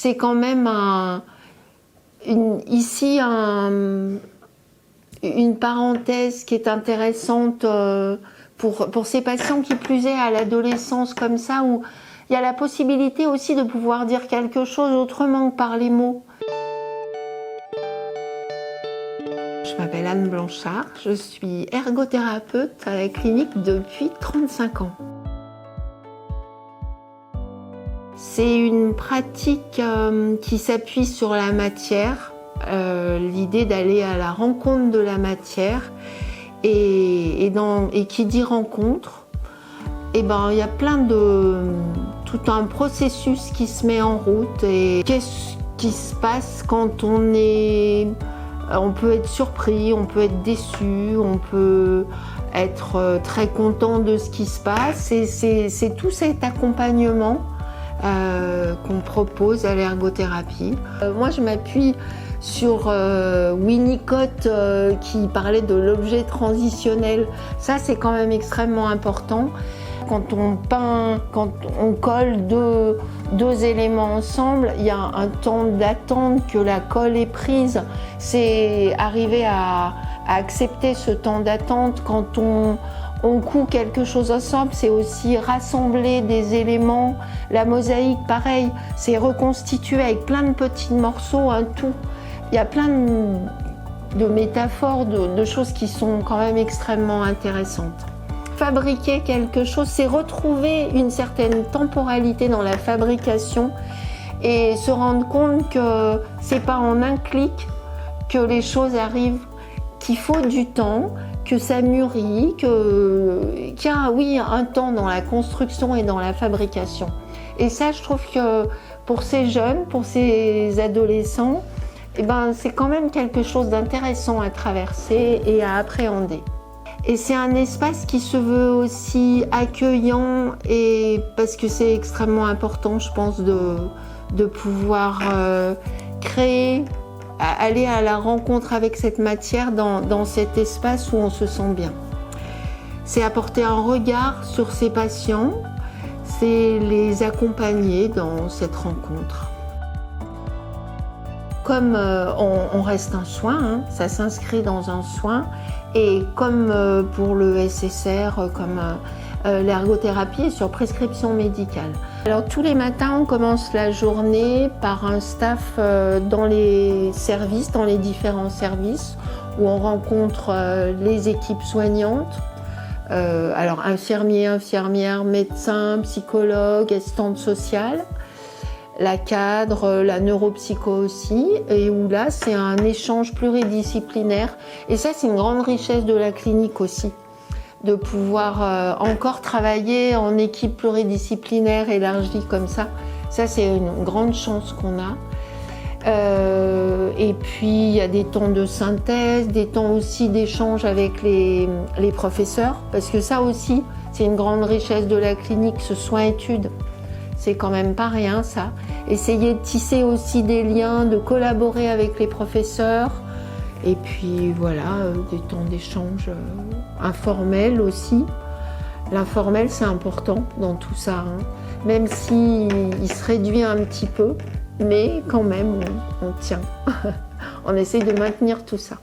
c'est quand même une parenthèse qui est intéressante pour ces patients, qui plus est à l'adolescence comme ça, où il y a la possibilité aussi de pouvoir dire quelque chose autrement que par les mots. Je m'appelle Anne Blanchard, je suis ergothérapeute à la clinique depuis 35 ans. C'est une pratique qui s'appuie sur la matière, l'idée d'aller à la rencontre de la matière, et qui dit rencontre, il y a tout un processus qui se met en route. Et qu'est-ce qui se passe quand on peut être surpris, on peut être déçu, on peut être très content de ce qui se passe, et c'est tout cet accompagnement qu'on propose à l'ergothérapie. Moi, je m'appuie sur Winnicott qui parlait de l'objet transitionnel. Ça, c'est quand même extrêmement important. Quand on peint, quand on colle deux éléments ensemble, il y a un temps d'attente que la colle est prise. C'est arriver à accepter ce temps d'attente. Quand on coud quelque chose ensemble, c'est aussi rassembler des éléments. La mosaïque, pareil, c'est reconstituer avec plein de petits morceaux un tout. Il y a plein de métaphores, de choses qui sont quand même extrêmement intéressantes. Fabriquer quelque chose, c'est retrouver une certaine temporalité dans la fabrication et se rendre compte que c'est pas en un clic que les choses arrivent, qu'il faut du temps, que ça mûrit, qu'il y a un temps dans la construction et dans la fabrication. Et ça, je trouve que pour ces jeunes, pour ces adolescents, c'est quand même quelque chose d'intéressant à traverser et à appréhender. Et c'est un espace qui se veut aussi accueillant, et parce que c'est extrêmement important, je pense, de pouvoir créer, aller à la rencontre avec cette matière dans cet espace où on se sent bien. C'est apporter un regard sur ces patients, c'est les accompagner dans cette rencontre. Comme on reste un soin, ça s'inscrit dans un soin, et comme pour le SSR, comme l'ergothérapie est sur prescription médicale. Alors tous les matins, on commence la journée par un staff dans les services, dans les différents services, où on rencontre les équipes soignantes, alors infirmiers, infirmières, médecins, psychologues, assistantes sociales, la cadre, la neuropsycho aussi, et où là c'est un échange pluridisciplinaire. Et ça, c'est une grande richesse de la clinique aussi, de pouvoir encore travailler en équipe pluridisciplinaire élargie comme ça. Ça, c'est une grande chance qu'on a. Et puis il y a des temps de synthèse, des temps aussi d'échange avec les professeurs, parce que ça aussi, c'est une grande richesse de la clinique, ce soin-études. C'est quand même pas rien, ça. Essayer de tisser aussi des liens, de collaborer avec les professeurs. Et puis voilà, des temps d'échange informels aussi. L'informel, c'est important dans tout ça, même s'il se réduit un petit peu, mais quand même, on tient. On essaye de maintenir tout ça.